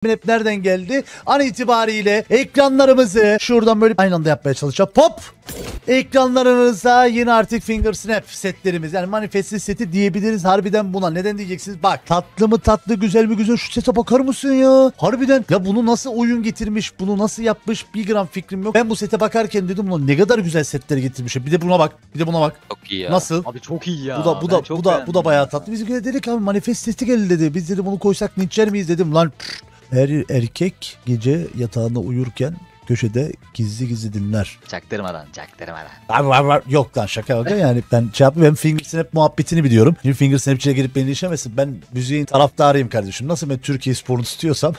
hep nereden geldi? An itibariyle ekranlarımızı şuradan böyle aynı anda yapmaya çalışacağım. Pop! Ekranlarınızda yeni artık Finger Snap setlerimiz. Yani manifestli seti diyebiliriz harbiden buna. Neden diyeceksiniz? Bak tatlı mı tatlı, güzel mi güzel, şu sete bakar mısın ya? Harbiden ya bunu nasıl oyun getirmiş, bunu nasıl yapmış bir gram fikrim yok. Ben bu sete bakarken dedim lan ne kadar güzel setler getirmiş. Bir de buna bak, bir de buna bak. Çok iyi ya. Nasıl? Abi çok iyi ya. Bu da bayağı tatlı. Biz dedik abi manifest seti geldi dedi. Biz dedi bunu koysak linçer miyiz dedim lan. Her erkek gece yatağında uyurken köşede gizli gizli dinler. Çaktırmadan. Yok lan şaka yok yani ben ben Finger Snap muhabbetini biliyorum. Şimdi Finger Snap'çiye girip beni işlemesin. Ben müziğin taraftarıyım kardeşim. Nasıl ben Türkiye sporunu tutuyorsam